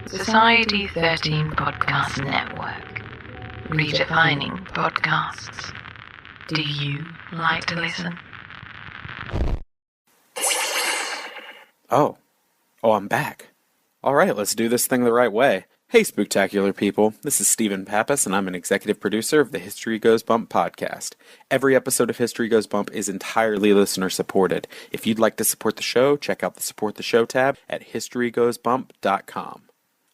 Society 13 Podcast Network. Redefining podcasts. Do you like to listen? Oh, I'm back. All right, let's do this thing the right way. Hey, spooktacular people. This is Stephen Pappas, and I'm an executive producer of the History Goes Bump podcast. Every episode of History Goes Bump is entirely listener-supported. If you'd like to support the show, check out the Support the Show tab at historygoesbump.com.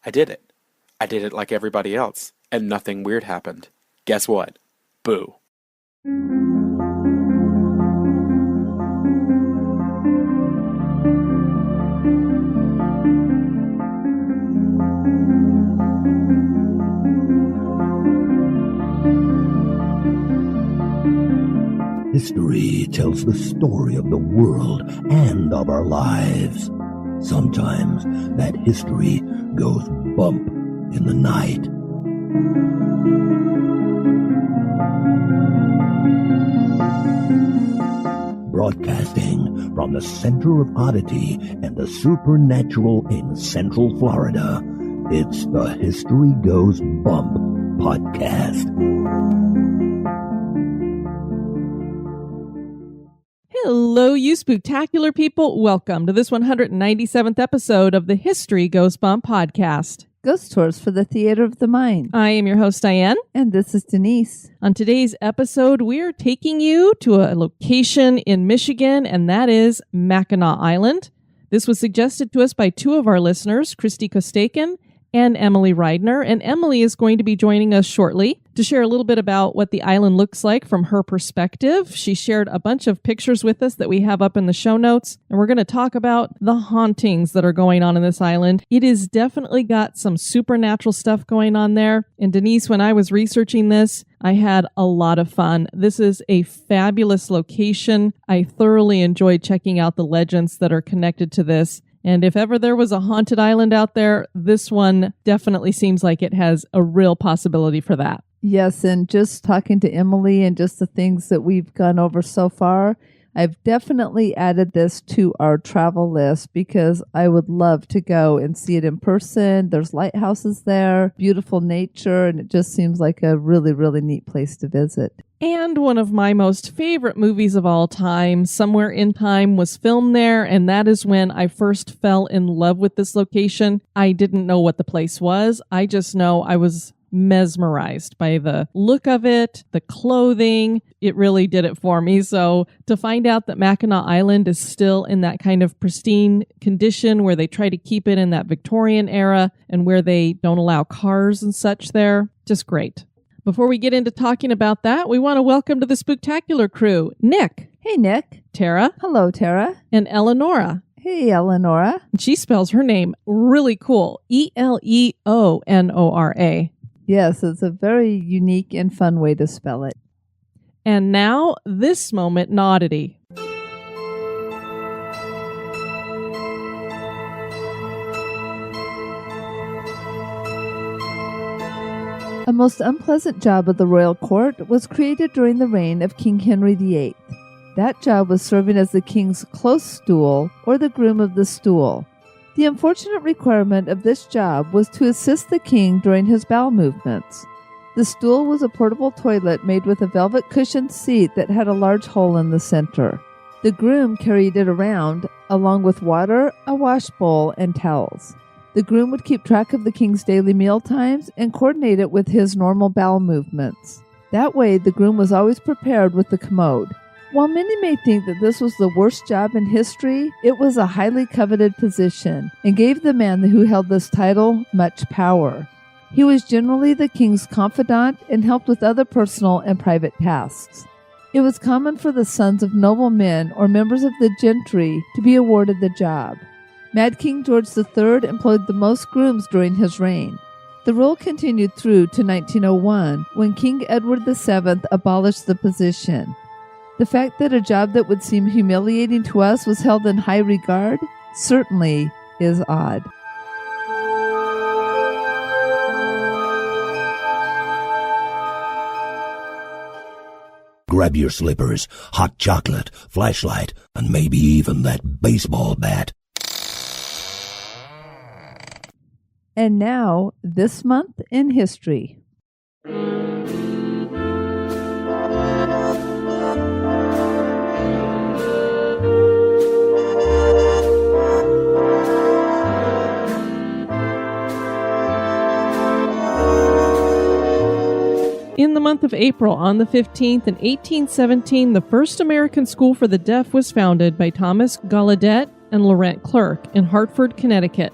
I did it. I did it like everybody else, and nothing weird happened. Guess what? Boo. History tells the story of the world and of our lives. Sometimes that history goes bump in the night. Broadcasting from the center of oddity and the supernatural in Central Florida, it's the History Goes Bump podcast. Hello, you spooktacular people. Welcome to this 197th episode of the History Goes Bump podcast. Ghost Tours for the Theater of the Mind. I am your host, Diane. And this is Denise. On today's episode, we are taking you to a location in Michigan, and that is Mackinac Island. This was suggested to us by two of our listeners, Christy Kostaken and Emily Ridener, and Emily is going to be joining us shortly to share a little bit about what the island looks like from her perspective. She shared a bunch of pictures with us that we have up in the show notes, and we're going to talk about the hauntings that are going on in this island. It has definitely got some supernatural stuff going on there, and Denise, when I was researching this, I had a lot of fun. This is a fabulous location. I thoroughly enjoyed checking out the legends that are connected to this. And if ever there was a haunted island out there, this one definitely seems like it has a real possibility for that. Yes, and just talking to Emily and just the things that we've gone over so far, I've definitely added this to our travel list because I would love to go and see it in person. There's lighthouses there, beautiful nature, and it just seems like a really, really neat place to visit. And one of my most favorite movies of all time, Somewhere in Time, was filmed there, and that is when I first fell in love with this location. I didn't know what the place was. I just know I was mesmerized by the look of it, the clothing. It really did it for me. So to find out that Mackinac Island is still in that kind of pristine condition where they try to keep it in that Victorian era and where they don't allow cars and such there, just great. Before we get into talking about that, we want to welcome to the Spooktacular crew, Nick. Hey, Nick. Tara. Hello, Tara. And Eleonora. Hey, Eleonora. She spells her name really cool. Eleonora. Yes, it's a very unique and fun way to spell it. And now, this moment in Oddity. A most unpleasant job of the royal court was created during the reign of King Henry VIII. That job was serving as the king's close stool, or the groom of the stool. The unfortunate requirement of this job was to assist the king during his bowel movements. The stool was a portable toilet made with a velvet cushioned seat that had a large hole in the center. The groom carried it around, along with water, a wash bowl, and towels. The groom would keep track of the king's daily meal times and coordinate it with his normal bowel movements. That way, the groom was always prepared with the commode. While many may think that this was the worst job in history, it was a highly coveted position and gave the man who held this title much power. He was generally the king's confidant and helped with other personal and private tasks. It was common for the sons of noblemen or members of the gentry to be awarded the job. Mad King George III employed the most grooms during his reign. The rule continued through to 1901, when King Edward VII abolished the position. The fact that a job that would seem humiliating to us was held in high regard certainly is odd. Grab your slippers, hot chocolate, flashlight, and maybe even that baseball bat. And now, this month in history. In the month of April, on the 15th, in 1817, the first American school for the deaf was founded by Thomas Gallaudet and Laurent Clerk in Hartford, Connecticut.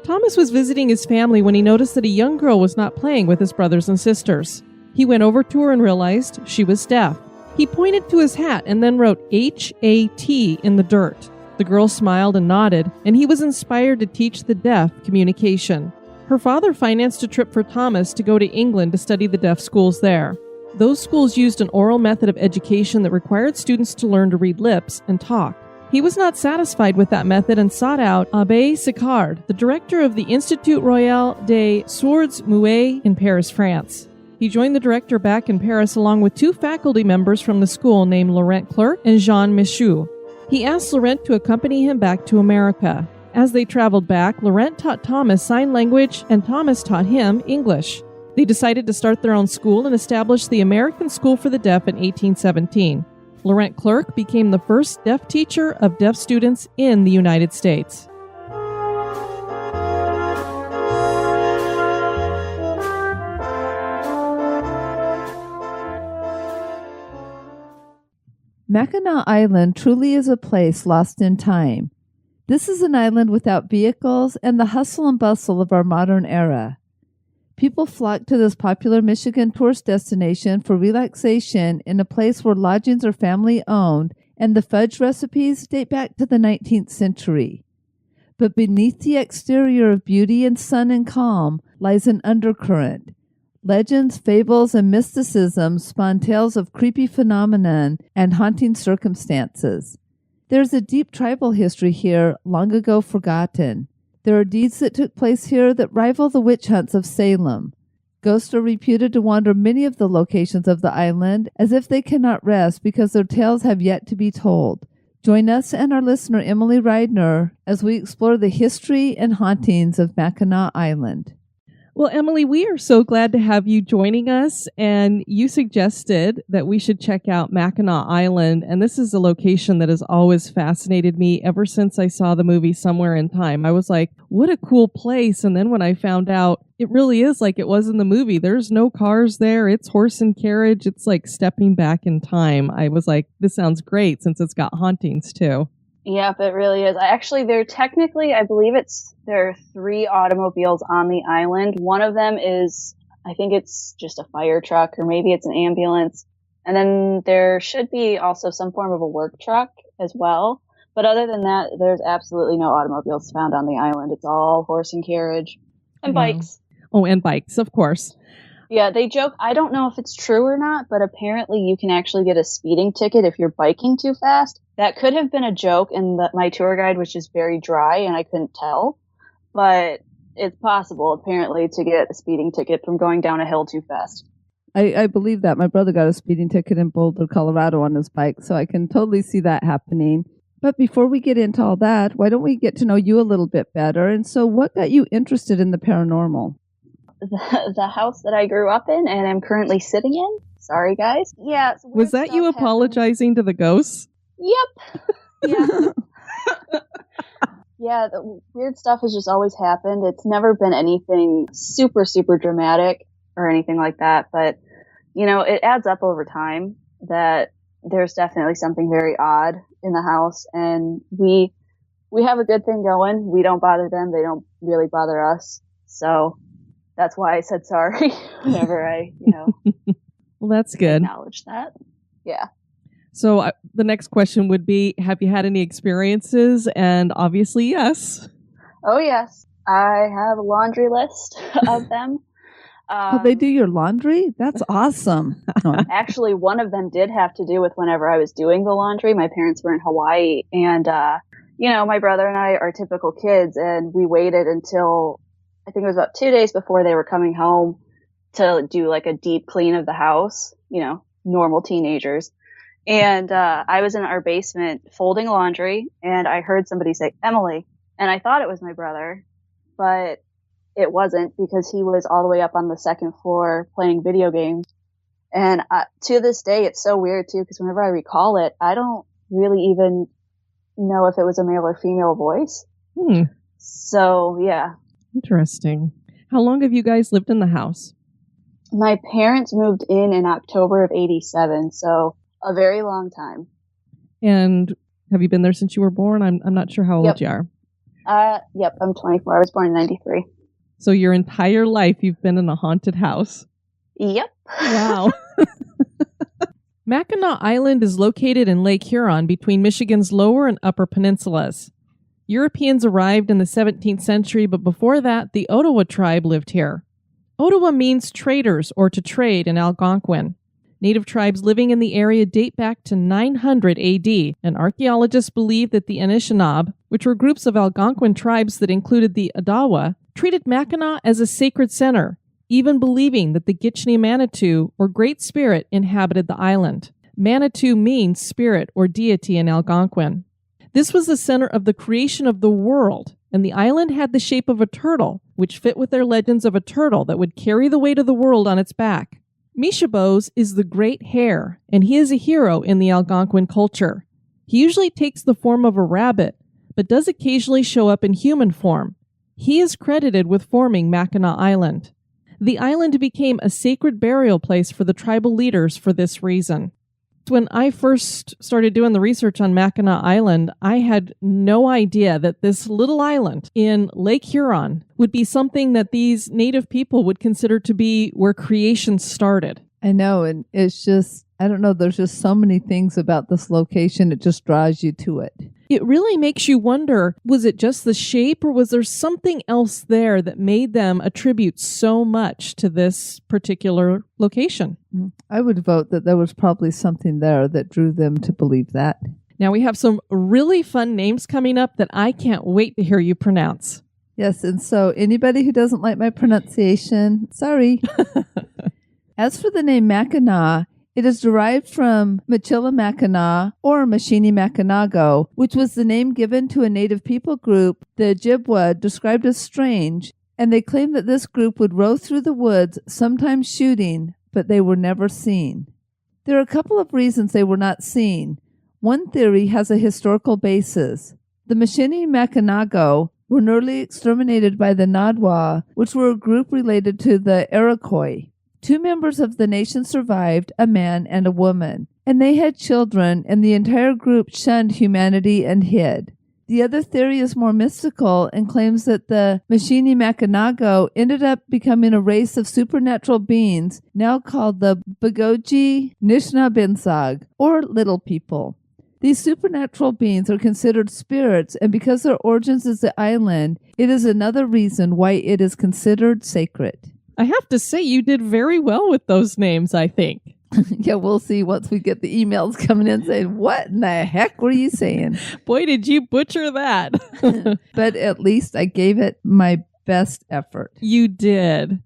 Thomas was visiting his family when he noticed that a young girl was not playing with his brothers and sisters. He went over to her and realized she was deaf. He pointed to his hat and then wrote H-A-T in the dirt. The girl smiled and nodded, and he was inspired to teach the deaf communication. Her father financed a trip for Thomas to go to England to study the deaf schools there. Those schools used an oral method of education that required students to learn to read lips and talk. He was not satisfied with that method and sought out Abbé Sicard, the director of the Institut Royal des Sourds Muets in Paris, France. He joined the director back in Paris along with 2 faculty members from the school named Laurent Clerk and Jean Michaud. He asked Laurent to accompany him back to America. As they traveled back, Laurent taught Thomas sign language and Thomas taught him English. They decided to start their own school and established the American School for the Deaf in 1817. Laurent Clerk became the first deaf teacher of deaf students in the United States. Mackinac Island truly is a place lost in time. This is an island without vehicles and the hustle and bustle of our modern era. People flock to this popular Michigan tourist destination for relaxation in a place where lodgings are family-owned and the fudge recipes date back to the 19th century. But beneath the exterior of beauty and sun and calm lies an undercurrent. Legends, fables, and mysticism spawn tales of creepy phenomenon and haunting circumstances. There's a deep tribal history here, long ago forgotten. There are deeds that took place here that rival the witch hunts of Salem. Ghosts are reputed to wander many of the locations of the island, as if they cannot rest because their tales have yet to be told. Join us and our listener Emily Ridener as we explore the history and hauntings of Mackinac Island. Well, Emily, we are so glad to have you joining us, and you suggested that we should check out Mackinac Island, and this is a location that has always fascinated me ever since I saw the movie Somewhere in Time. I was like, what a cool place, and then when I found out it really is like it was in the movie, there's no cars there, it's horse and carriage, it's like stepping back in time. I was like, this sounds great since it's got hauntings too. Yep, it really is. I believe there are 3 automobiles on the island. One of them is, I think it's just a fire truck, or maybe it's an ambulance. And then there should be also some form of a work truck as well. But other than that, there's absolutely no automobiles found on the island. It's all horse and carriage and bikes. Oh, and bikes, of course. Yeah, they joke. I don't know if it's true or not, but apparently you can actually get a speeding ticket if you're biking too fast. That could have been a joke, and my tour guide was just very dry, and I couldn't tell. But it's possible, apparently, to get a speeding ticket from going down a hill too fast. I believe that. My brother got a speeding ticket in Boulder, Colorado on his bike, so I can totally see that happening. But before we get into all that, why don't we get to know you a little bit better? And so what got you interested in the paranormal? The house that I grew up in and am currently sitting in. Sorry, guys. Yeah. Was that you apologizing to the ghosts? Yep. Yeah. Yeah, the weird stuff has just always happened. It's never been anything super, super dramatic or anything like that. But, it adds up over time that there's definitely something very odd in the house. And we have a good thing going. We don't bother them. They don't really bother us. So that's why I said sorry whenever I, well, that's good. Acknowledge that. Yeah. So the next question would be, have you had any experiences? And obviously, yes. Oh, yes. I have a laundry list of them. They do your laundry? That's awesome. Actually, one of them did have to do with whenever I was doing the laundry. My parents were in Hawaii, and, my brother and I are typical kids, and we waited until I think it was about 2 days before they were coming home to do like a deep clean of the house, normal teenagers. And I was in our basement folding laundry, and I heard somebody say, Emily. And I thought it was my brother, but it wasn't, because he was all the way up on the second floor playing video games. And to this day, it's so weird too, because whenever I recall it, I don't really even know if it was a male or female voice. So, yeah. Interesting. How long have you guys lived in the house? My parents moved in October of 87, so a very long time. And have you been there since you were born? I'm not sure how old you are. Yep, I'm 24. I was born in 93. So your entire life you've been in a haunted house? Yep. Wow. Mackinac Island is located in Lake Huron between Michigan's lower and upper peninsulas. Europeans arrived in the 17th century, but before that, the Ottawa tribe lived here. Ottawa means traders or to trade in Algonquin. Native tribes living in the area date back to 900 AD, and archaeologists believe that the Anishinaabe, which were groups of Algonquin tribes that included the Odawa, treated Mackinac as a sacred center, even believing that the Gitchni Manitou, or Great Spirit, inhabited the island. Manitou means spirit or deity in Algonquin. This was the center of the creation of the world, and the island had the shape of a turtle, which fit with their legends of a turtle that would carry the weight of the world on its back. Mishabos is the great hare, and he is a hero in the Algonquin culture. He usually takes the form of a rabbit, but does occasionally show up in human form. He is credited with forming Mackinac Island. The island became a sacred burial place for the tribal leaders for this reason. When I first started doing the research on Mackinac Island, I had no idea that this little island in Lake Huron would be something that these native people would consider to be where creation started. I know, and it's just, I don't know, there's just so many things about this location, it just draws you to it. It really makes you wonder, was it just the shape, or was there something else there that made them attribute so much to this particular location? I would vote that there was probably something there that drew them to believe that. Now we have some really fun names coming up that I can't wait to hear you pronounce. Yes, and so anybody who doesn't like my pronunciation, sorry. As for the name Mackinac, it is derived from Michilimackinac or Machini-Mackinago, which was the name given to a native people group the Ojibwa described as strange, and they claimed that this group would row through the woods, sometimes shooting, but they were never seen. There are a couple of reasons they were not seen. One theory has a historical basis. The Machini-Mackinago were nearly exterminated by the Nadwa, which were a group related to the Iroquois. 2 members of the nation survived, a man and a woman, and they had children, and the entire group shunned humanity and hid. The other theory is more mystical and claims that the Machini-Mackinago ended up becoming a race of supernatural beings, now called the Bagoji Nishnabensag, or Little People. These supernatural beings are considered spirits, and because their origins is the island, it is another reason why it is considered sacred. I have to say, you did very well with those names, I think. Yeah, we'll see once we get the emails coming in saying, what in the heck were you saying? Boy, did you butcher that. But at least I gave it my best effort. You did.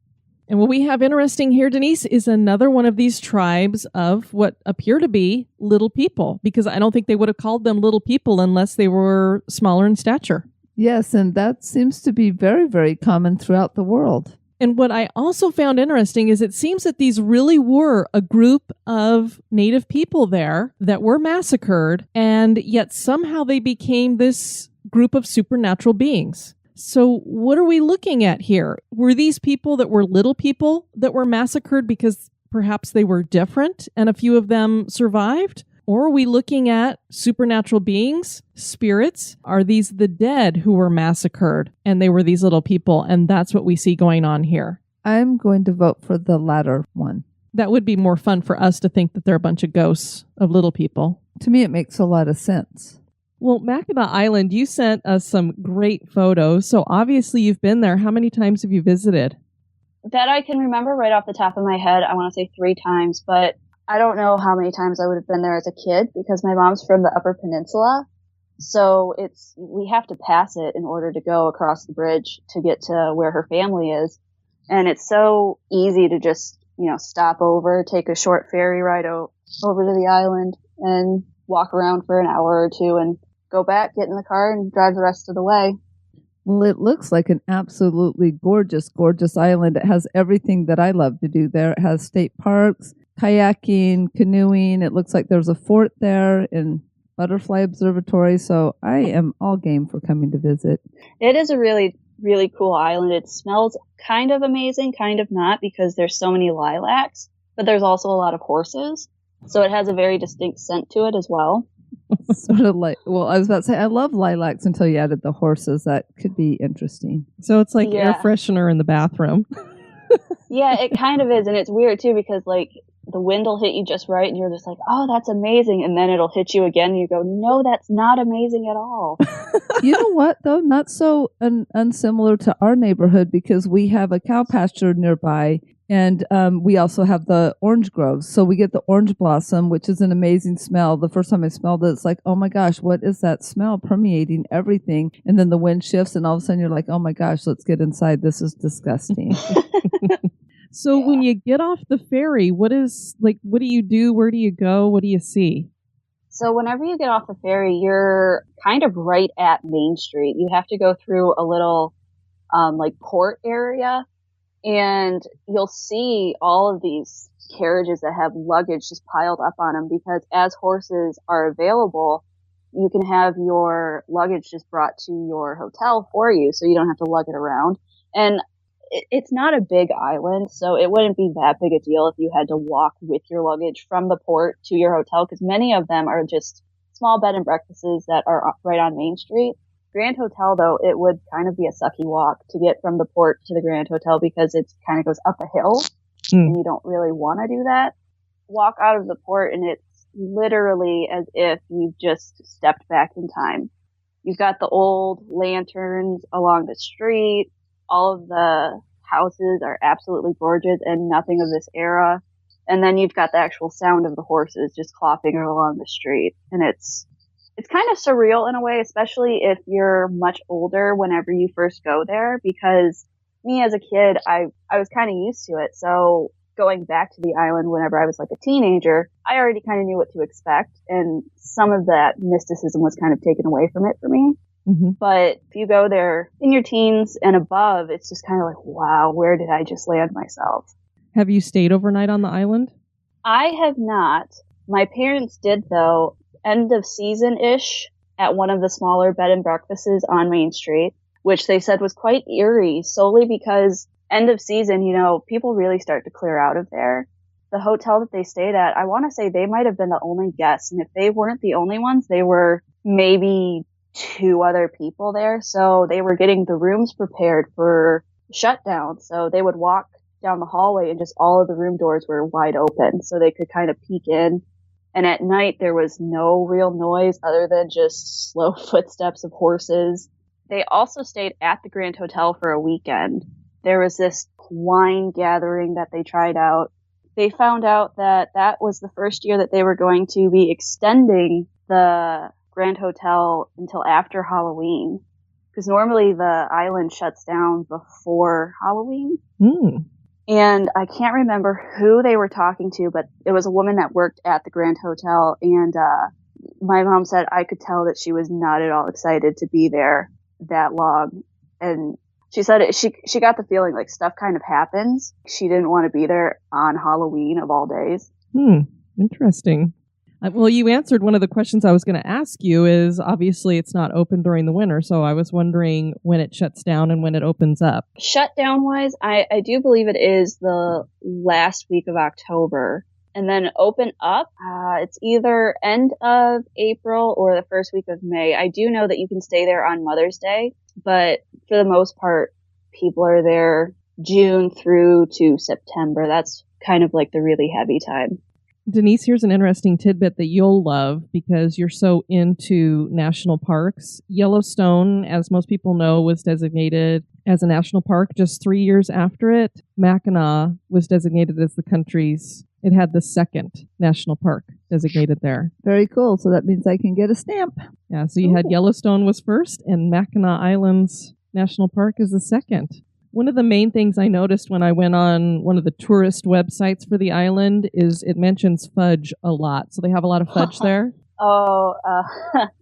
And what we have interesting here, Denise, is another one of these tribes of what appear to be little people, because I don't think they would have called them little people unless they were smaller in stature. Yes, and that seems to be very, very common throughout the world. And what I also found interesting is it seems that these really were a group of native people there that were massacred, and yet somehow they became this group of supernatural beings. So what are we looking at here? Were these people that were little people that were massacred because perhaps they were different and a few of them survived? Or are we looking at supernatural beings, spirits? Are these the dead who were massacred and they were these little people? And that's what we see going on here. I'm going to vote for the latter one. That would be more fun for us to think that they're a bunch of ghosts of little people. To me, it makes a lot of sense. Well, Mackinac Island, you sent us some great photos. So obviously you've been there. How many times have you visited? That I can remember right off the top of my head, I want to say 3 times, but I don't know how many times I would have been there as a kid because my mom's from the Upper Peninsula. So we have to pass it in order to go across the bridge to get to where her family is. And it's so easy to just, stop over, take a short ferry ride over to the island and walk around for an hour or 2 and go back, get in the car and drive the rest of the way. Well, it looks like an absolutely gorgeous, gorgeous island. It has everything that I love to do there. It has state parks, kayaking, canoeing. It looks like there's a fort there and butterfly observatory. So I am all game for coming to visit. It is a really, really cool island. It smells kind of amazing, kind of not, because there's so many lilacs, but there's also a lot of horses. So it has a very distinct scent to it as well. Sort of like, well, I was about to say, I love lilacs until you added the horses. That could be interesting. So it's like air Yeah. freshener in the bathroom. Yeah, it kind of is. And it's weird too, because like the wind will hit you just right and you're just like, oh, that's amazing. And then it'll hit you again and you go, no, that's not amazing at all. You know what, though? Not so unsimilar to our neighborhood, because we have a cow pasture nearby. And we also have the orange groves. So we get the orange blossom, which is an amazing smell. The first time I smelled it, it's like, oh my gosh, what is that smell permeating everything? And then the wind shifts and all of a sudden you're like, oh my gosh, let's get inside. This is disgusting. So when you get off the ferry, what do you do? Where do you go? What do you see? So whenever you get off the ferry, you're kind of right at Main Street. You have to go through a little like port area. And you'll see all of these carriages that have luggage just piled up on them, because as horses are available, you can have your luggage just brought to your hotel for you, so you don't have to lug it around. And it's not a big island, so it wouldn't be that big a deal if you had to walk with your luggage from the port to your hotel, because many of them are just small bed and breakfasts that are right on Main Street. Grand Hotel, though, it would kind of be a sucky walk to get from the port to the Grand Hotel, because it kind of goes up a hill and you don't really want to do that. Walk out of the port and it's literally as if you've just stepped back in time. You've got the old lanterns along the street. All of the houses are absolutely gorgeous and nothing of this era. And then you've got the actual sound of the horses just clopping along the street. And it's kind of surreal in a way, especially if you're much older whenever you first go there, because me as a kid, I was kind of used to it. So going back to the island whenever I was like a teenager, I already kind of knew what to expect. And some of that mysticism was kind of taken away from it for me. Mm-hmm. But if you go there in your teens and above, it's just kind of like, wow, where did I just land myself? Have you stayed overnight on the island? I have not. My parents did, though. End of season-ish at one of the smaller bed and breakfasts on Main Street, which they said was quite eerie, solely because end of season, people really start to clear out of there. The hotel that they stayed at, I want to say they might have been the only guests, and if they weren't the only ones, they were maybe 2 other people there, so they were getting the rooms prepared for shutdown, so they would walk down the hallway and just all of the room doors were wide open, so they could kind of peek in. And at night, there was no real noise other than just slow footsteps of horses. They also stayed at the Grand Hotel for a weekend. There was this wine gathering that they tried out. They found out that was the first year that they were going to be extending the Grand Hotel until after Halloween. Because normally the island shuts down before Halloween. And I can't remember who they were talking to, but it was a woman that worked at the Grand Hotel. And my mom said I could tell that she was not at all excited to be there that long. And she said she got the feeling like stuff kind of happens. She didn't want to be there on Halloween of all days. Interesting. Well, you answered one of the questions I was going to ask you. Is obviously it's not open during the winter, so I was wondering when it shuts down and when it opens up. Shutdown wise, I do believe it is the last week of October. And then open up, it's either end of April or the first week of May. I do know that you can stay there on Mother's Day, but for the most part, people are there June through to September. That's kind of like the really heavy time. Denise, here's an interesting tidbit that you'll love because you're so into national parks. Yellowstone, as most people know, was designated as a national park just 3 years after it. Mackinac was designated as it had the second national park designated there. Very cool. So that means I can get a stamp. Yeah, so you had Yellowstone was first and Mackinac Island's national park is the second. One of the main things I noticed when I went on one of the tourist websites for the island is it mentions fudge a lot. So they have a lot of fudge there. Oh,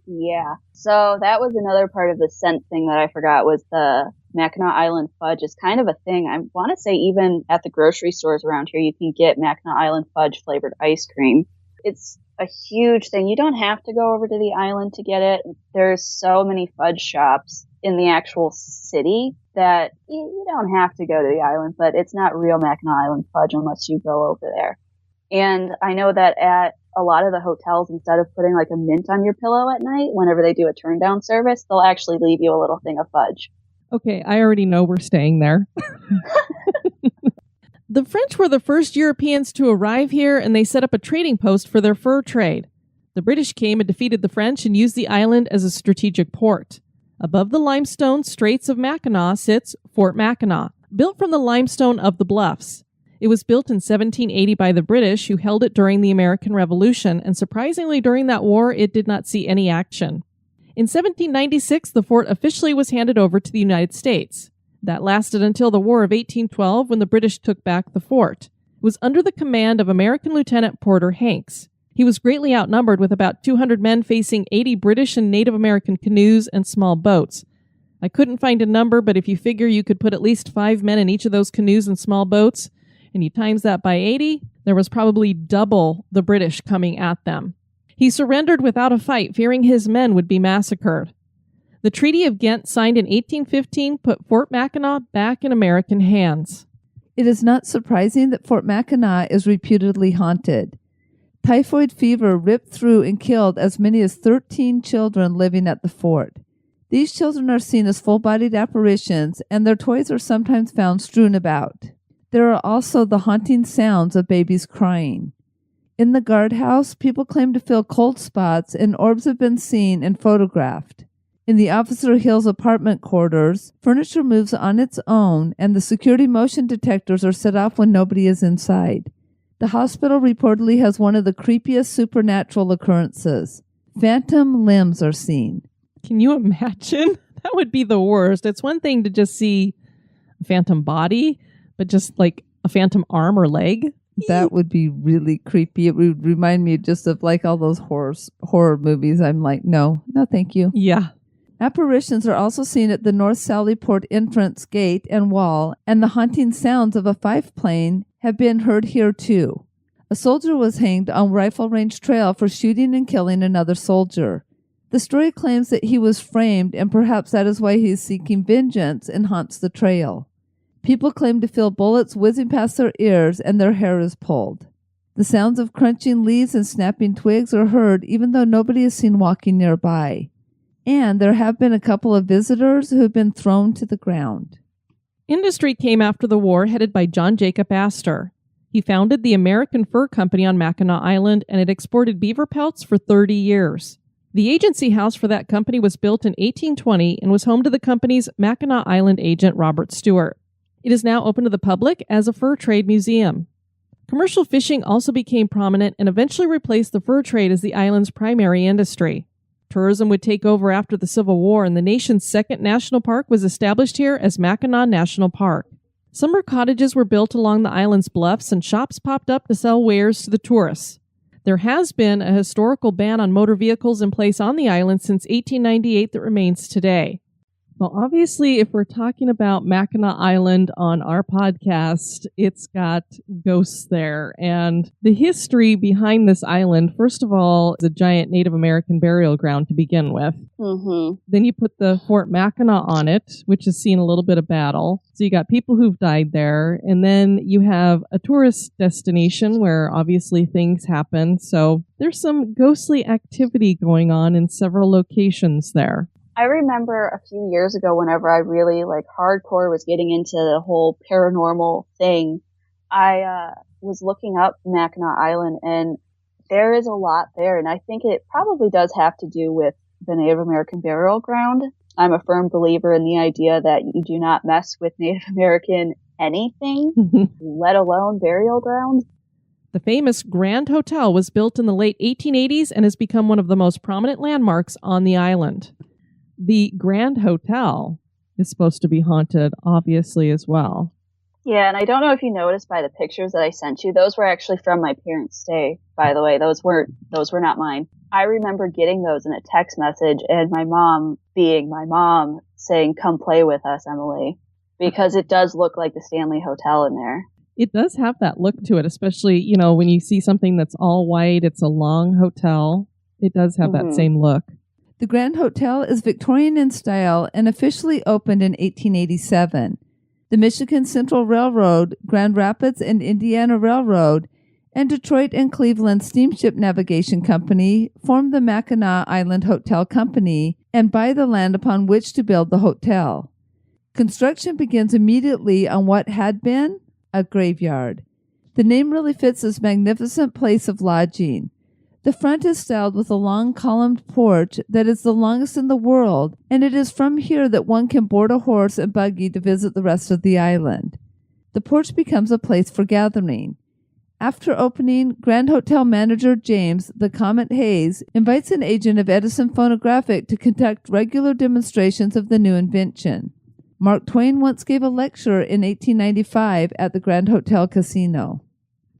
yeah. So that was another part of the scent thing that I forgot was the Mackinac Island fudge is kind of a thing. I want to say even at the grocery stores around here, you can get Mackinac Island fudge flavored ice cream. It's a huge thing. You don't have to go over to the island to get it. There's so many fudge shops in the actual city that you don't have to go to the island, but it's not real Mackinac Island fudge unless you go over there. And I know that at a lot of the hotels, instead of putting like a mint on your pillow at night, whenever they do a turn down service, they'll actually leave you a little thing of fudge. Okay, I already know we're staying there. The French were the first Europeans to arrive here, and they set up a trading post for their fur trade. The British came and defeated the French and used the island as a strategic port. Above the limestone Straits of Mackinac sits Fort Mackinac, built from the limestone of the bluffs. It was built in 1780 by the British, who held it during the American Revolution, and surprisingly, during that war, it did not see any action. In 1796, the fort officially was handed over to the United States. That lasted until the War of 1812, when the British took back the fort. It was under the command of American Lieutenant Porter Hanks. He was greatly outnumbered, with about 200 men facing 80 British and Native American canoes and small boats. I couldn't find a number, but if you figure you could put at least 5 men in each of those canoes and small boats, and you times that by 80, there was probably double the British coming at them. He surrendered without a fight, fearing his men would be massacred. The Treaty of Ghent, signed in 1815, put Fort Mackinac back in American hands. It is not surprising that Fort Mackinac is reputedly haunted. Typhoid fever ripped through and killed as many as 13 children living at the fort. These children are seen as full-bodied apparitions, and their toys are sometimes found strewn about. There are also the haunting sounds of babies crying. In the guardhouse, people claim to feel cold spots, and orbs have been seen and photographed. In the Officer Hills apartment quarters, furniture moves on its own, and the security motion detectors are set off when nobody is inside. The hospital reportedly has one of the creepiest supernatural occurrences. Phantom limbs are seen. Can you imagine? That would be the worst. It's one thing to just see a phantom body, but just like a phantom arm or leg. That would be really creepy. It would remind me just of like all those horror movies. I'm like, no, thank you. Yeah. Apparitions are also seen at the North Sallyport entrance gate and wall, and the haunting sounds of a fife playing have been heard here too. A soldier was hanged on Rifle Range Trail for shooting and killing another soldier. The story claims that he was framed, and perhaps that is why he is seeking vengeance and haunts the trail. People claim to feel bullets whizzing past their ears and their hair is pulled. The sounds of crunching leaves and snapping twigs are heard even though nobody is seen walking nearby. And there have been a couple of visitors who have been thrown to the ground. Industry came after the war, headed by John Jacob Astor. He founded the American Fur Company on Mackinac Island, and it exported beaver pelts for 30 years. The agency house for that company was built in 1820 and was home to the company's Mackinac Island agent, Robert Stewart. It is now open to the public as a fur trade museum. Commercial fishing also became prominent and eventually replaced the fur trade as the island's primary industry. Tourism would take over after the Civil War, and the nation's second national park was established here as Mackinac National Park. Summer cottages were built along the island's bluffs, and shops popped up to sell wares to the tourists. There has been a historical ban on motor vehicles in place on the island since 1898 that remains today. Well, obviously, if we're talking about Mackinac Island on our podcast, it's got ghosts there. And the history behind this island, first of all, is a giant Native American burial ground to begin with. Mm-hmm. Then you put the Fort Mackinac on it, which has seen a little bit of battle. So you got people who've died there. And then you have a tourist destination where obviously things happen. So there's some ghostly activity going on in several locations there. I remember a few years ago whenever I really hardcore was getting into the whole paranormal thing, I was looking up Mackinac Island, and there is a lot there, and I think it probably does have to do with the Native American burial ground. I'm a firm believer in the idea that you do not mess with Native American anything, let alone burial grounds. The famous Grand Hotel was built in the late 1880s and has become one of the most prominent landmarks on the island. The Grand Hotel is supposed to be haunted, obviously, as well. Yeah, and I don't know if you noticed by the pictures that I sent you, those were actually from my parents' stay, by the way. Those were not mine. I remember getting those in a text message and my mom, being my mom, saying, "Come play with us, Emily," because it does look like the Stanley Hotel in there. It does have that look to it, especially, when you see something that's all white, it's a long hotel. It does have that same look. The Grand Hotel is Victorian in style and officially opened in 1887. The Michigan Central Railroad, Grand Rapids and Indiana Railroad, and Detroit and Cleveland Steamship Navigation Company formed the Mackinac Island Hotel Company and buy the land upon which to build the hotel. Construction begins immediately on what had been a graveyard. The name really fits this magnificent place of lodging. The front is styled with a long columned porch that is the longest in the world, and it is from here that one can board a horse and buggy to visit the rest of the island. The porch becomes a place for gathering. After opening, Grand Hotel manager James "the Comet" Hayes invites an agent of Edison Phonographic to conduct regular demonstrations of the new invention. Mark Twain once gave a lecture in 1895 at the Grand Hotel Casino.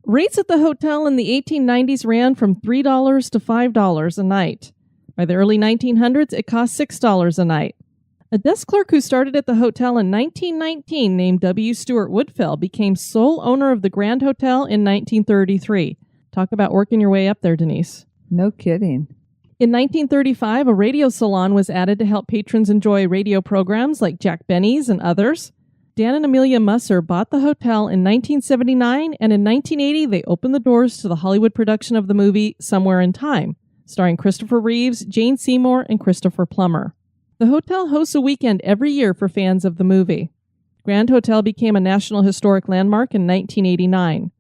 Rates at the hotel in the 1890s ran from $3 to $5 a night. By the early 1900s, it cost $6 a night. A desk clerk who started at the hotel in 1919 named W. Stewart Woodfell became sole owner of the Grand Hotel in 1933. Talk about working your way up there, Denise. No kidding. In 1935, a radio salon was added to help patrons enjoy radio programs like Jack Benny's and others. Dan and Amelia Musser bought the hotel in 1979, and in 1980, they opened the doors to the Hollywood production of the movie Somewhere in Time, starring Christopher Reeves, Jane Seymour, and Christopher Plummer. The hotel hosts a weekend every year for fans of the movie. Grand Hotel became a National Historic Landmark in 1989.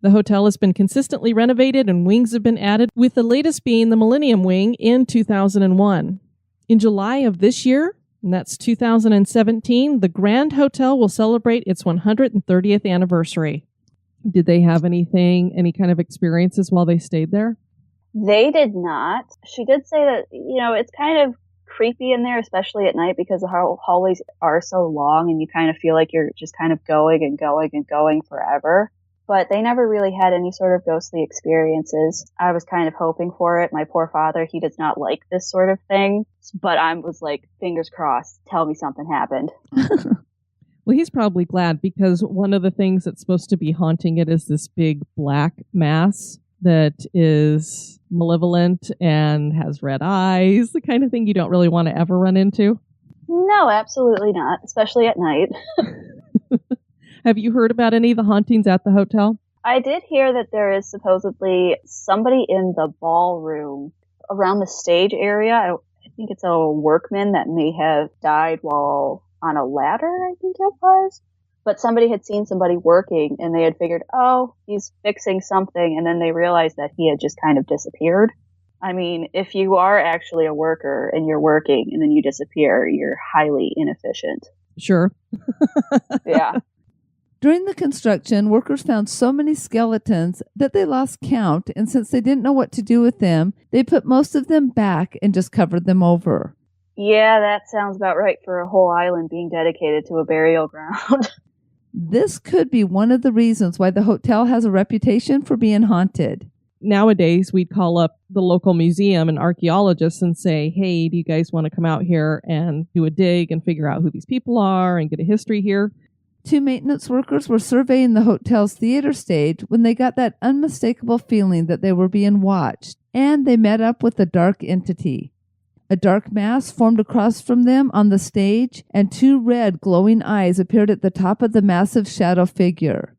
The hotel has been consistently renovated and wings have been added, with the latest being the Millennium Wing in 2001. In July of this year, and that's 2017, the Grand Hotel will celebrate its 130th anniversary. Did they have any kind of experiences while they stayed there? They did not. She did say that, it's kind of creepy in there, especially at night, because the hallways are so long and you kind of feel like you're just kind of going and going and going forever. But they never really had any sort of ghostly experiences. I was kind of hoping for it. My poor father, he does not like this sort of thing. But I was like, fingers crossed, tell me something happened. Well, he's probably glad, because one of the things that's supposed to be haunting it is this big black mass that is malevolent and has red eyes, the kind of thing you don't really want to ever run into. No, absolutely not, especially at night. Have you heard about any of the hauntings at the hotel? I did hear that there is supposedly somebody in the ballroom around the stage area. I think it's a workman that may have died while on a ladder, I think it was. But somebody had seen somebody working and they had figured, oh, he's fixing something. And then they realized that he had just kind of disappeared. I mean, if you are actually a worker and you're working and then you disappear, you're highly inefficient. Sure. Yeah. During the construction, workers found so many skeletons that they lost count, and since they didn't know what to do with them, they put most of them back and just covered them over. Yeah, that sounds about right for a whole island being dedicated to a burial ground. This could be one of the reasons why the hotel has a reputation for being haunted. Nowadays, we'd call up the local museum and archaeologists and say, hey, do you guys want to come out here and do a dig and figure out who these people are and get a history here? 2 maintenance workers were surveying the hotel's theater stage when they got that unmistakable feeling that they were being watched, and they met up with a dark entity. A dark mass formed across from them on the stage, and 2 red glowing eyes appeared at the top of the massive shadow figure.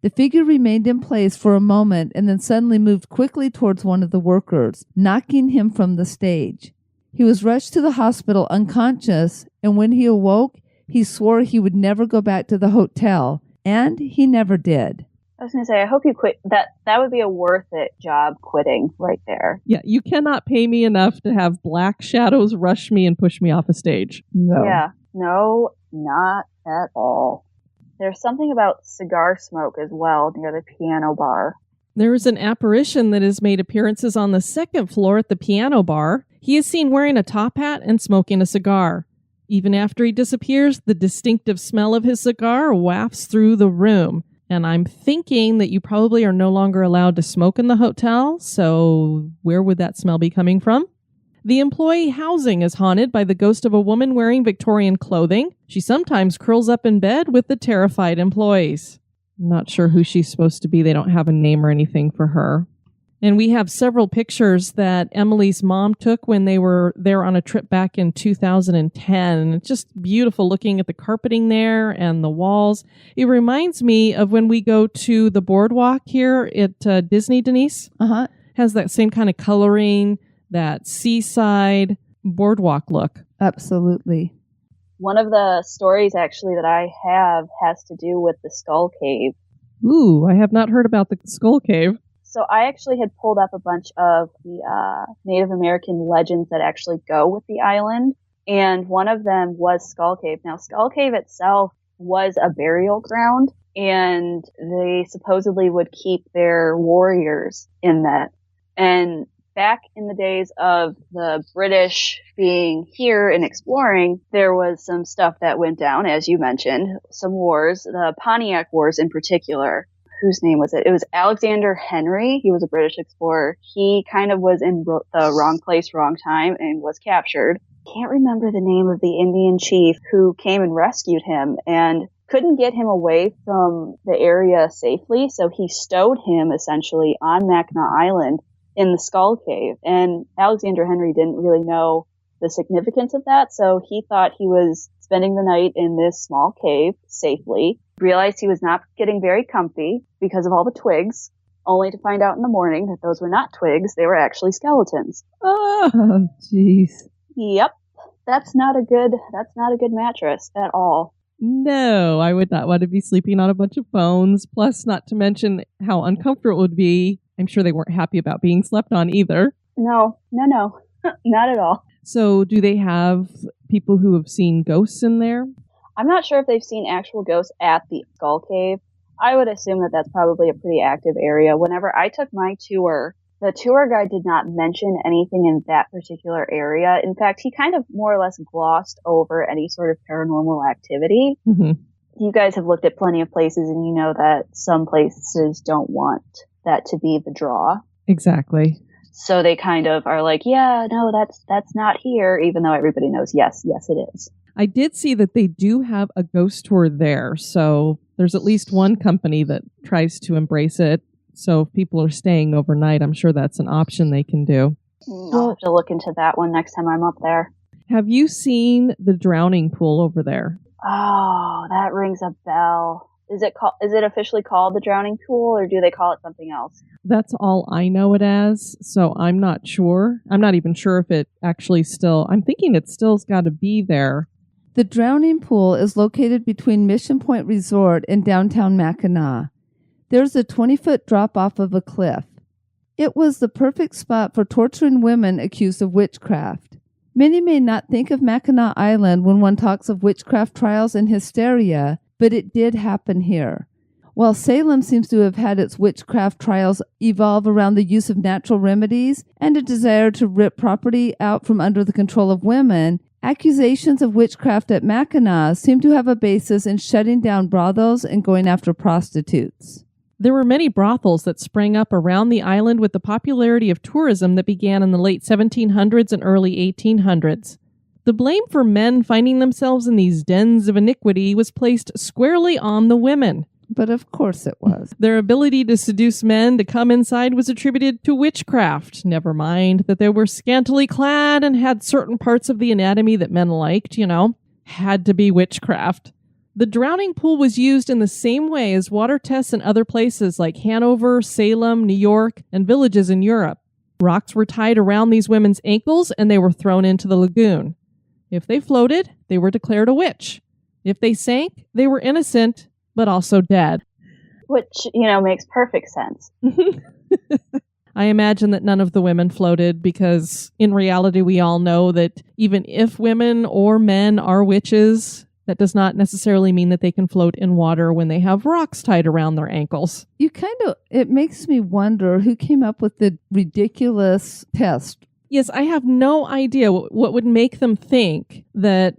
The figure remained in place for a moment and then suddenly moved quickly towards one of the workers, knocking him from the stage. He was rushed to the hospital unconscious, and when he awoke, he swore he would never go back to the hotel, and he never did. I was going to say, I hope you quit. That would be a worth it job, quitting right there. Yeah, you cannot pay me enough to have black shadows rush me and push me off a stage. No. Yeah, no, not at all. There's something about cigar smoke as well near the piano bar. There is an apparition that has made appearances on the 2nd floor at the piano bar. He is seen wearing a top hat and smoking a cigar. Even after he disappears, the distinctive smell of his cigar wafts through the room. And I'm thinking that you probably are no longer allowed to smoke in the hotel, so where would that smell be coming from? The employee housing is haunted by the ghost of a woman wearing Victorian clothing. She sometimes curls up in bed with the terrified employees. Not sure who she's supposed to be. They don't have a name or anything for her. And we have several pictures that Emily's mom took when they were there on a trip back in 2010. It's just beautiful looking at the carpeting there and the walls. It reminds me of when we go to the boardwalk here at Disney, Denise. Has that same kind of coloring, that seaside boardwalk look. Absolutely. One of the stories actually that I have has to do with the Skull Cave. Ooh, I have not heard about the Skull Cave. So I actually had pulled up a bunch of the Native American legends that actually go with the island, and one of them was Skull Cave. Now, Skull Cave itself was a burial ground, and they supposedly would keep their warriors in that. And back in the days of the British being here and exploring, there was some stuff that went down, as you mentioned, some wars, the Pontiac Wars in particular. Whose name was it? It was Alexander Henry. He was a British explorer. He kind of was in the wrong place, wrong time, and was captured. Can't remember the name of the Indian chief who came and rescued him and couldn't get him away from the area safely, so he stowed him essentially on Mackinac Island in the Skull Cave. And Alexander Henry didn't really know the significance of that, so he thought he was spending the night in this small cave safely, realized he was not getting very comfy because of all the twigs, only to find out in the morning that those were not twigs, they were actually skeletons. Oh, jeez. Yep. That's not a good mattress at all. No, I would not want to be sleeping on a bunch of bones, plus not to mention how uncomfortable it would be. I'm sure they weren't happy about being slept on either. No. Not at all. So do they have people who have seen ghosts in there? I'm not sure if they've seen actual ghosts at the Skull Cave. I would assume that that's probably a pretty active area. Whenever I took my tour, the tour guide did not mention anything in that particular area. In fact, he kind of more or less glossed over any sort of paranormal activity. Mm-hmm. You guys have looked at plenty of places, and you know that some places don't want that to be the draw. Exactly. So they kind of are like, yeah, no, that's not here, even though everybody knows, yes, it is. I did see that they do have a ghost tour there, so there's at least one company that tries to embrace it. So if people are staying overnight, I'm sure that's an option they can do. I'll have to look into that one next time I'm up there. Have you seen the drowning pool over there? Oh, that rings a bell. Is it officially called the drowning pool, or do they call it something else? That's all I know it as, so I'm not sure. I'm not even sure if it actually I'm thinking it still's got to be there. The drowning pool is located between Mission Point Resort and downtown Mackinac. There's a 20-foot drop off of a cliff. It was the perfect spot for torturing women accused of witchcraft. Many may not think of Mackinac Island when one talks of witchcraft trials and hysteria, but it did happen here. While Salem seems to have had its witchcraft trials evolve around the use of natural remedies and a desire to rip property out from under the control of women, accusations of witchcraft at Mackinac seem to have a basis in shutting down brothels and going after prostitutes. There were many brothels that sprang up around the island with the popularity of tourism that began in the late 1700s and early 1800s. The blame for men finding themselves in these dens of iniquity was placed squarely on the women. But of course it was. Their ability to seduce men to come inside was attributed to witchcraft. Never mind that they were scantily clad and had certain parts of the anatomy that men liked, had to be witchcraft. The drowning pool was used in the same way as water tests in other places like Hanover, Salem, New York, and villages in Europe. Rocks were tied around these women's ankles and they were thrown into the lagoon. If they floated, they were declared a witch. If they sank, they were innocent, but also dead. Which, makes perfect sense. I imagine that none of the women floated because in reality we all know that even if women or men are witches, that does not necessarily mean that they can float in water when they have rocks tied around their ankles. It makes me wonder who came up with the ridiculous test. Yes, I have no idea what would make them think that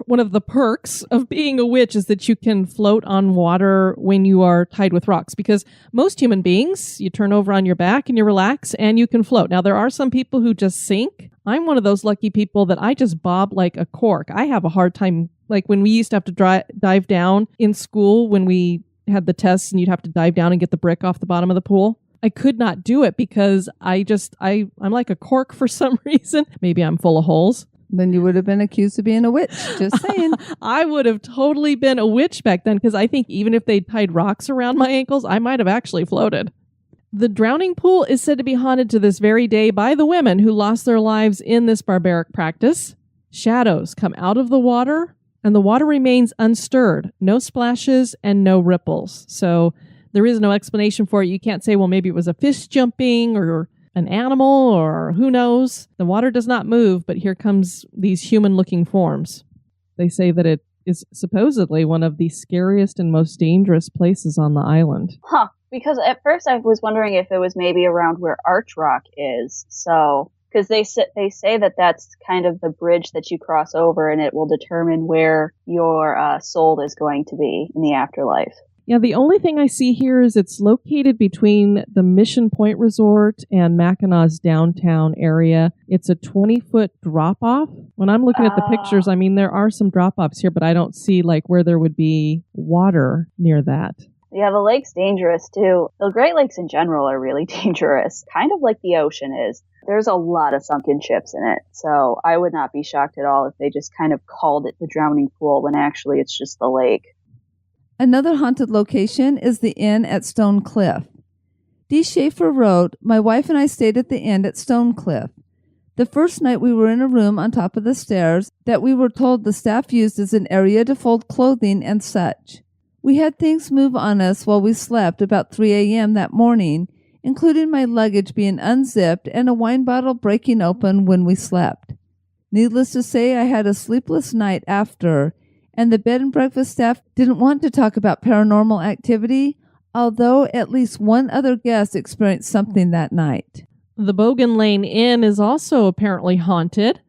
one of the perks of being a witch is that you can float on water when you are tied with rocks. Because most human beings, you turn over on your back and you relax and you can float. Now, there are some people who just sink. I'm one of those lucky people that I just bob like a cork. I have a hard time, like when we used to have to dive down in school when we had the tests and you'd have to dive down and get the brick off the bottom of the pool. I could not do it because I'm like a cork for some reason. Maybe I'm full of holes. Then you would have been accused of being a witch. Just saying. I would have totally been a witch back then because I think even if they tied rocks around my ankles, I might have actually floated. The drowning pool is said to be haunted to this very day by the women who lost their lives in this barbaric practice. Shadows come out of the water and the water remains unstirred. No splashes and no ripples. So there is no explanation for it. You can't say, well, maybe it was a fish jumping or an animal or who knows. The water does not move, but here comes these human-looking forms. They say that it is supposedly one of the scariest and most dangerous places on the island. Huh. Because at first I was wondering if it was maybe around where Arch Rock is. So, because they say that that's kind of the bridge that you cross over and it will determine where your soul is going to be in the afterlife. Yeah, the only thing I see here is it's located between the Mission Point Resort and Mackinac's downtown area. It's a 20-foot drop-off. When I'm looking at the pictures, I mean, there are some drop-offs here, but I don't see like where there would be water near that. Yeah, the lake's dangerous too. The Great Lakes in general are really dangerous, kind of like the ocean is. There's a lot of sunken ships in it, so I would not be shocked at all if they just kind of called it the drowning pool when actually it's just the lake. Another haunted location is the inn at Stone Cliff. Dee Schaefer wrote, "My wife and I stayed at the inn at Stone Cliff. The first night we were in a room on top of the stairs that we were told the staff used as an area to fold clothing and such. We had things move on us while we slept about 3 a.m. that morning, including my luggage being unzipped and a wine bottle breaking open when we slept. Needless to say, I had a sleepless night after, and the bed and breakfast staff didn't want to talk about paranormal activity, although at least one other guest experienced something that night." The Bogan Lane Inn is also apparently haunted.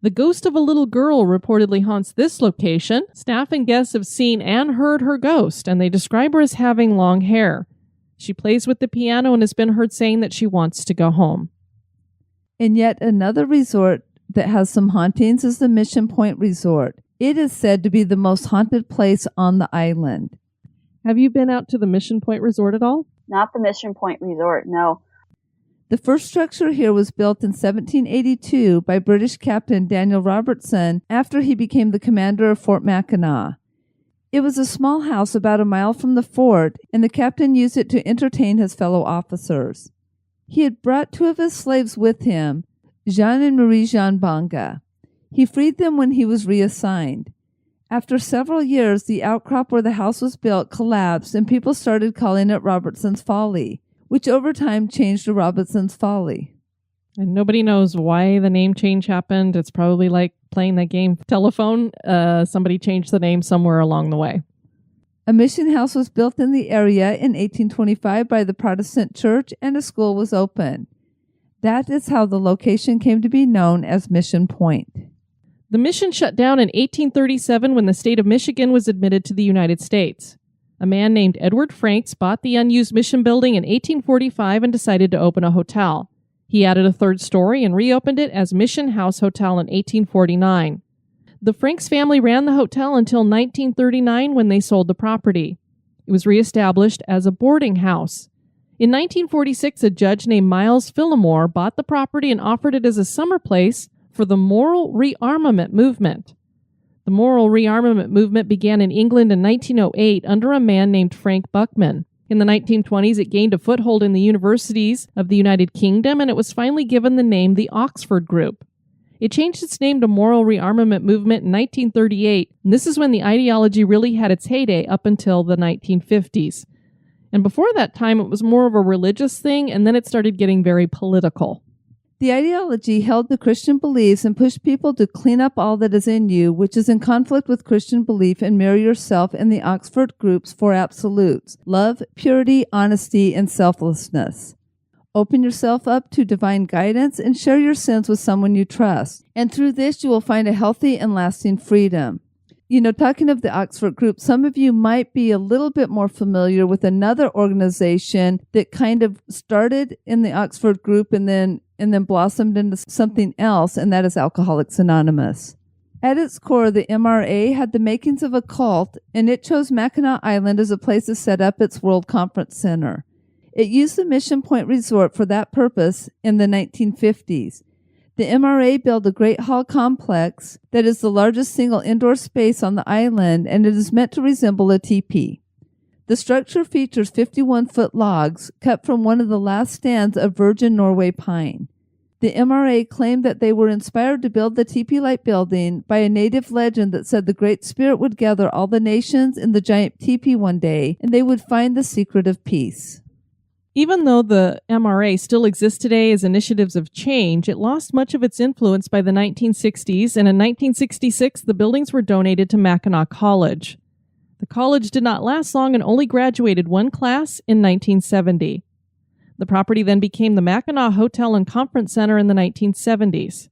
The ghost of a little girl reportedly haunts this location. Staff and guests have seen and heard her ghost, and they describe her as having long hair. She plays with the piano and has been heard saying that she wants to go home. And yet another resort that has some hauntings is the Mission Point Resort. It is said to be the most haunted place on the island. Have you been out to the Mission Point Resort at all? Not the Mission Point Resort, no. The first structure here was built in 1782 by British Captain Daniel Robertson after he became the commander of Fort Mackinac. It was a small house about a mile from the fort, and the captain used it to entertain his fellow officers. He had brought 2 of his slaves with him, Jean and Marie Jean Banga. He freed them when he was reassigned. After several years, the outcrop where the house was built collapsed, and people started calling it Robertson's Folly, which over time changed to Robertson's Folly. And nobody knows why the name change happened. It's probably like playing that game telephone. Somebody changed the name somewhere along the way. A mission house was built in the area in 1825 by the Protestant church, and a school was opened. That is how the location came to be known as Mission Point. The mission shut down in 1837 when the state of Michigan was admitted to the United States. A man named Edward Franks bought the unused mission building in 1845 and decided to open a hotel. He added a 3rd story and reopened it as Mission House Hotel in 1849. The Franks family ran the hotel until 1939 when they sold the property. It was reestablished as a boarding house. In 1946, a judge named Miles Phillimore bought the property and offered it as a summer place for the moral rearmament movement. The moral rearmament movement began in England in 1908 under a man named Frank Buckman. In the 1920s, it gained a foothold in the universities of the United Kingdom, and it was finally given the name the Oxford Group. It changed its name to Moral Rearmament Movement in 1938, and this is when the ideology really had its heyday up until the 1950s. And before that time, it was more of a religious thing, and then it started getting very political. The ideology held to Christian beliefs and pushed people to clean up all that is in you, which is in conflict with Christian belief, and mirror yourself in the Oxford Group's 4 absolutes: love, purity, honesty, and selflessness. Open yourself up to divine guidance and share your sins with someone you trust. And through this, you will find a healthy and lasting freedom. Talking of the Oxford group, some of you might be a little bit more familiar with another organization that kind of started in the Oxford group and then blossomed into something else, and that is Alcoholics Anonymous. At its core, the MRA had the makings of a cult, and it chose Mackinac Island as a place to set up its World Conference Center. It used the Mission Point Resort for that purpose in the 1950s. The MRA built a great hall complex that is the largest single indoor space on the island, and it is meant to resemble a teepee. The structure features 51-foot logs cut from one of the last stands of virgin Norway pine. The MRA claimed that they were inspired to build the teepee-like building by a native legend that said the Great Spirit would gather all the nations in the giant teepee one day, and they would find the secret of peace. Even though the MRA still exists today as initiatives of change, it lost much of its influence by the 1960s, and in 1966, the buildings were donated to Mackinac College. The college did not last long and only graduated one class in 1970. The property then became the Mackinac Hotel and Conference Center in the 1970s.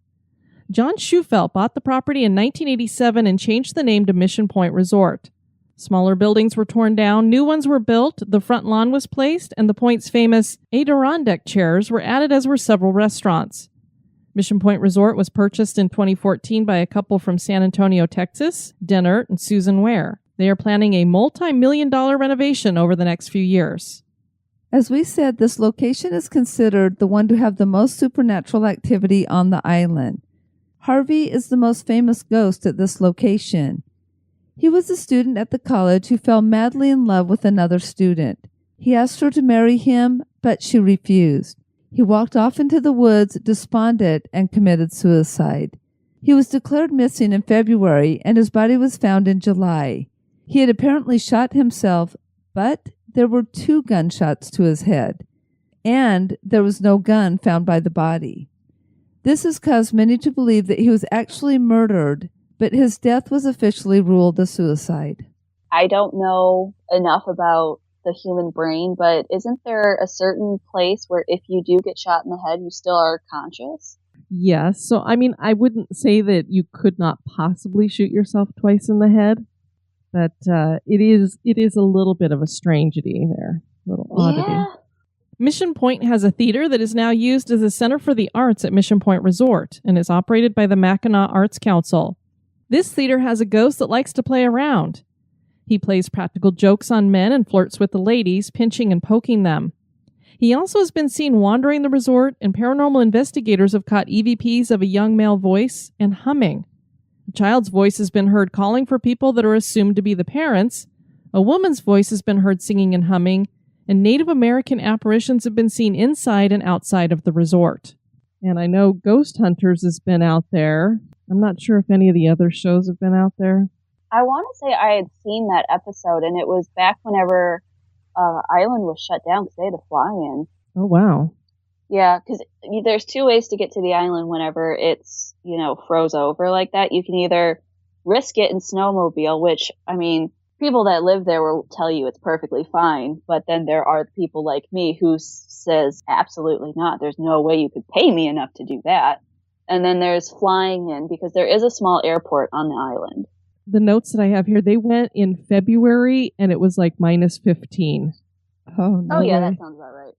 John Schufelt bought the property in 1987 and changed the name to Mission Point Resort. Smaller buildings were torn down, new ones were built, the front lawn was placed, and the Point's famous Adirondack chairs were added, as were several restaurants. Mission Point Resort was purchased in 2014 by a couple from San Antonio, Texas, Dennert and Susan Ware. They are planning a multi-million-dollar renovation over the next few years. As we said, this location is considered the one to have the most supernatural activity on the island. Harvey is the most famous ghost at this location. He was a student at the college who fell madly in love with another student. He asked her to marry him, but she refused. He walked off into the woods, despondent, and committed suicide. He was declared missing in February, and his body was found in July. He had apparently shot himself, but there were 2 gunshots to his head, and there was no gun found by the body. This has caused many to believe that he was actually murdered, but his death was officially ruled a suicide. I don't know enough about the human brain, but isn't there a certain place where if you do get shot in the head, you still are conscious? Yes, so I wouldn't say that you could not possibly shoot yourself twice in the head, but it is a little bit of a strangity there, a little oddity. Yeah. Mission Point has a theater that is now used as a center for the arts at Mission Point Resort and is operated by the Mackinac Arts Council. This theater has a ghost that likes to play around. He plays practical jokes on men and flirts with the ladies, pinching and poking them. He also has been seen wandering the resort, and paranormal investigators have caught EVPs of a young male voice and humming. A child's voice has been heard calling for people that are assumed to be the parents. A woman's voice has been heard singing and humming, and Native American apparitions have been seen inside and outside of the resort. And I know Ghost Hunters has been out there. I'm not sure if any of the other shows have been out there. I want to say I had seen that episode, and it was back whenever the island was shut down because they had to fly in. Oh, wow. Yeah, because there's 2 ways to get to the island whenever it's, froze over like that. You can either risk it and snowmobile, which, people that live there will tell you it's perfectly fine. But then there are people like me who says, absolutely not. There's no way you could pay me enough to do that. And then there's flying in, because there is a small airport on the island. The notes that I have here, they went in February, and it was like minus 15. Oh, no. Oh, yeah, that sounds about right.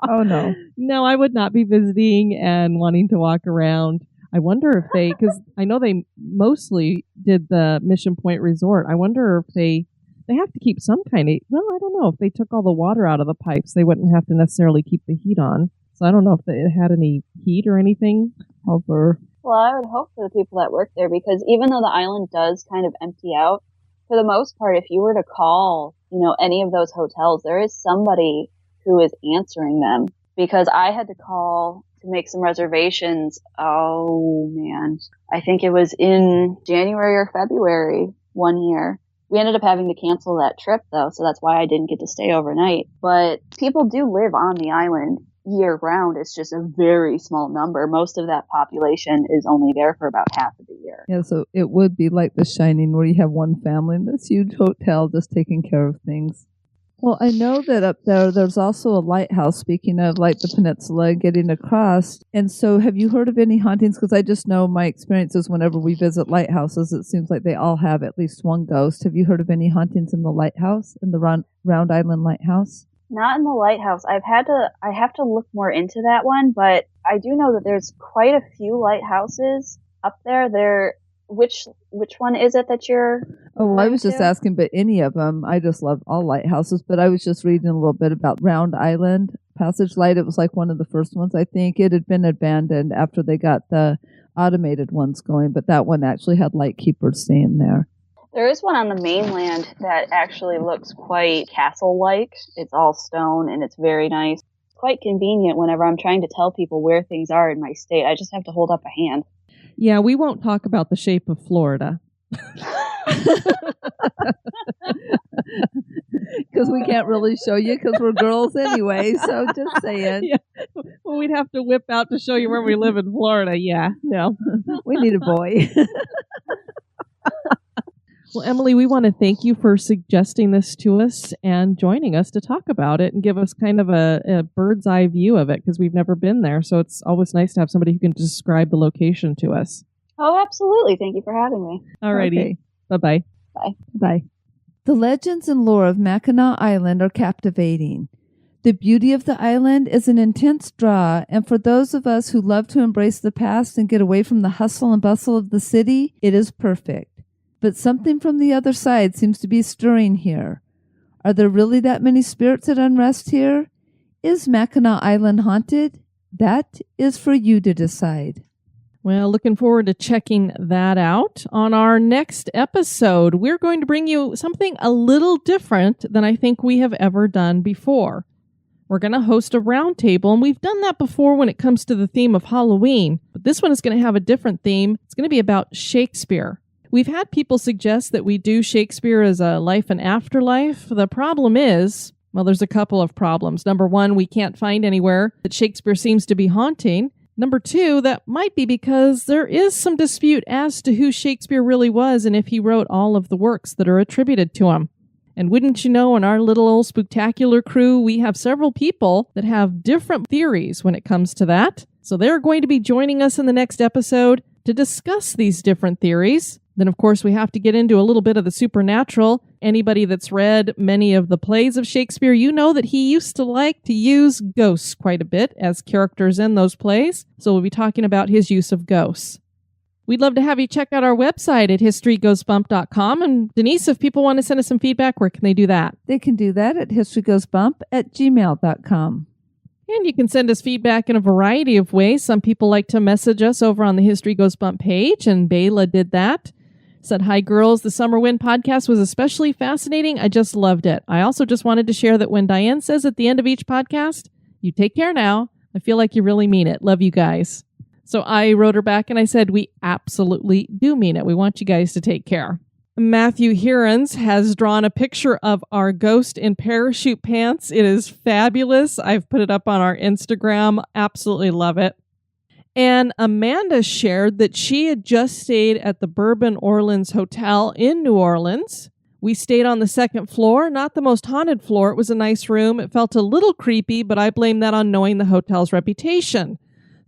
Oh, no. No, I would not be visiting and wanting to walk around. I wonder if because I know they mostly did the Mission Point Resort. I wonder if they have to keep some kind of, I don't know. If they took all the water out of the pipes, they wouldn't have to necessarily keep the heat on. So I don't know if it had any heat or anything over. Well, I would hope for the people that work there, because even though the island does kind of empty out, for the most part, if you were to call, any of those hotels, there is somebody who is answering them. Because I had to call to make some reservations. Oh, man. I think it was in January or February one year. We ended up having to cancel that trip, though, so that's why I didn't get to stay overnight. But people do live on the island year-round. It's just a very small number. Most of that population is only there for about half of the year. Yeah, so it would be like The Shining, where you have one family in this huge hotel just taking care of things. Well, I know that up there's also a lighthouse, speaking of like the peninsula getting across. And so have you heard of any hauntings? Because I just know my experiences whenever we visit lighthouses, it seems like they all have at least one ghost. Have you heard of any hauntings in the lighthouse, in the Round Island Lighthouse? Not in the lighthouse. I have to look more into that one, but I do know that there's quite a few lighthouses up there. Which one is it that you're Oh, well, I was just to? asking, but any of them. I just love all lighthouses, but I was just reading a little bit about Round Island Passage Light. It was like one of the first ones, I think. It had been abandoned after they got the automated ones going, but that one actually had light keepers staying there. There is one on the mainland that actually looks quite castle-like. It's all stone and it's very nice. Quite convenient whenever I'm trying to tell people where things are in my state. I just have to hold up a hand. Yeah, we won't talk about the shape of Florida. Because we can't really show you because we're girls anyway, so just saying. Yeah. Well, we'd have to whip out to show you where we live in Florida. Yeah, no. We need a boy. Well, Emily, we want to thank you for suggesting this to us and joining us to talk about it and give us kind of a bird's eye view of it because we've never been there. So it's always nice to have somebody who can describe the location to us. Oh, absolutely. Thank you for having me. Alrighty. Okay. Bye-bye. Bye. Bye. The legends and lore of Mackinac Island are captivating. The beauty of the island is an intense draw, and for those of us who love to embrace the past and get away from the hustle and bustle of the city, it is perfect. But something from the other side seems to be stirring here. Are there really that many spirits at unrest here? Is Mackinac Island haunted? That is for you to decide. Well, looking forward to checking that out. On our next episode, we're going to bring you something a little different than I think we have ever done before. We're going to host a roundtable, and we've done that before when it comes to the theme of Halloween. But this one is going to have a different theme. It's going to be about Shakespeare. We've had people suggest that we do Shakespeare as a life and afterlife. The problem is, well, there's a couple of problems. Number one, we can't find anywhere that Shakespeare seems to be haunting. Number two, that might be because there is some dispute as to who Shakespeare really was and if he wrote all of the works that are attributed to him. And wouldn't you know, in our little old spooktacular crew, we have several people that have different theories when it comes to that. So they're going to be joining us in the next episode to discuss these different theories. Then, of course, we have to get into a little bit of the supernatural. Anybody that's read many of the plays of Shakespeare, you know that he used to like to use ghosts quite a bit as characters in those plays. So we'll be talking about his use of ghosts. We'd love to have you check out our website at historygoesbump.com. And Denise, if people want to send us some feedback, where can they do that? They can do that at historygoesbump@gmail.com. And you can send us feedback in a variety of ways. Some people like to message us over on the History Goes Bump page, and Bayla did that. Said, "Hi girls, the Summer Wind podcast was especially fascinating. I just loved it. I also just wanted to share that when Diane says at the end of each podcast, you take care now, I feel like you really mean it. Love you guys." So I wrote her back and I said, we absolutely do mean it. We want you guys to take care. Matthew Hearens has drawn a picture of our ghost in parachute pants. It is fabulous. I've put it up on our Instagram. Absolutely love it. And Amanda shared that she had just stayed at the Bourbon Orleans Hotel in New Orleans. We stayed on the second floor, not the most haunted floor. It was a nice room. It felt a little creepy, but I blame that on knowing the hotel's reputation.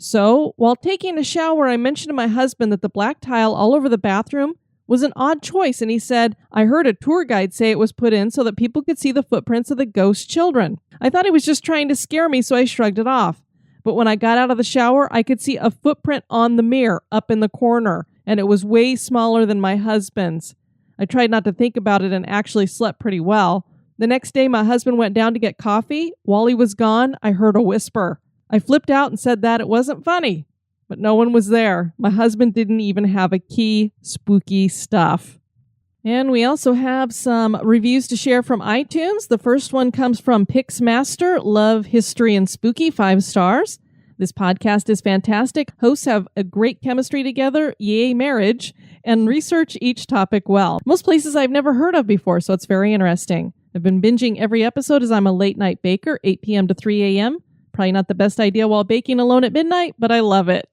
So, while taking a shower, I mentioned to my husband that the black tile all over the bathroom was an odd choice, and he said, I heard a tour guide say it was put in so that people could see the footprints of the ghost children. I thought he was just trying to scare me, so I shrugged it off. But when I got out of the shower, I could see a footprint on the mirror up in the corner, and it was way smaller than my husband's. I tried not to think about it and actually slept pretty well. The next day, my husband went down to get coffee. While he was gone, I heard a whisper. I flipped out and said that it wasn't funny, but no one was there. My husband didn't even have a key. Spooky stuff. And we also have some reviews to share from iTunes. The first one comes from Pixmaster, Love, History, and Spooky, 5 stars. This podcast is fantastic. Hosts have a great chemistry together, yay marriage, and research each topic well. Most places I've never heard of before, so it's very interesting. I've been binging every episode as I'm a late night baker, 8 p.m. to 3 a.m. Probably not the best idea while baking alone at midnight, but I love it.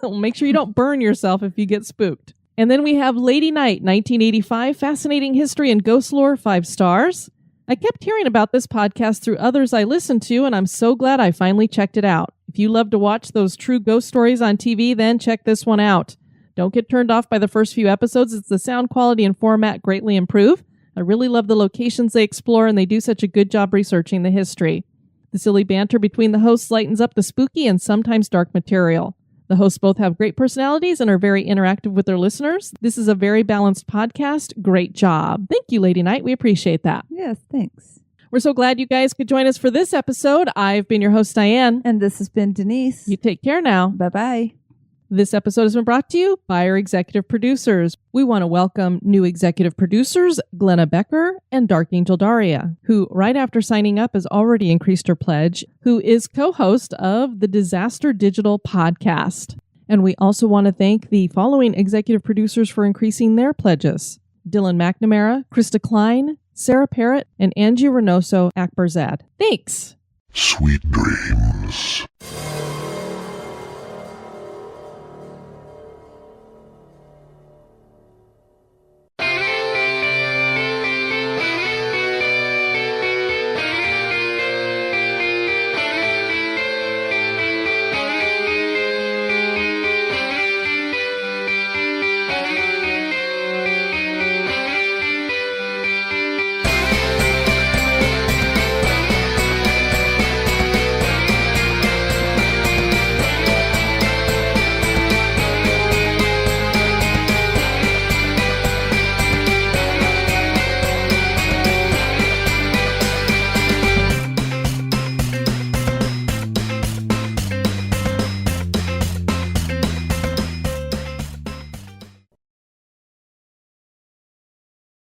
Make sure you don't burn yourself if you get spooked. And then we have Lady Night, 1985, fascinating history and ghost lore, 5 stars. I kept hearing about this podcast through others I listened to, and I'm so glad I finally checked it out. If you love to watch those true ghost stories on TV, then check this one out. Don't get turned off by the first few episodes, as the sound quality and format greatly improve. I really love the locations they explore, and they do such a good job researching the history. The silly banter between the hosts lightens up the spooky and sometimes dark material. The hosts both have great personalities and are very interactive with their listeners. This is a very balanced podcast. Great job. Thank you, Lady Knight. We appreciate that. Yes, thanks. We're so glad you guys could join us for this episode. I've been your host, Diane. And this has been Denise. You take care now. Bye-bye. This episode has been brought to you by our executive producers. We want to welcome new executive producers, Glenna Becker and Dark Angel Daria, who right after signing up has already increased her pledge, who is co-host of the Disaster Digital podcast. And we also want to thank the following executive producers for increasing their pledges: Dylan McNamara, Krista Klein, Sarah Parrott, and Angie Reynoso Akbarzad. Thanks! Sweet dreams.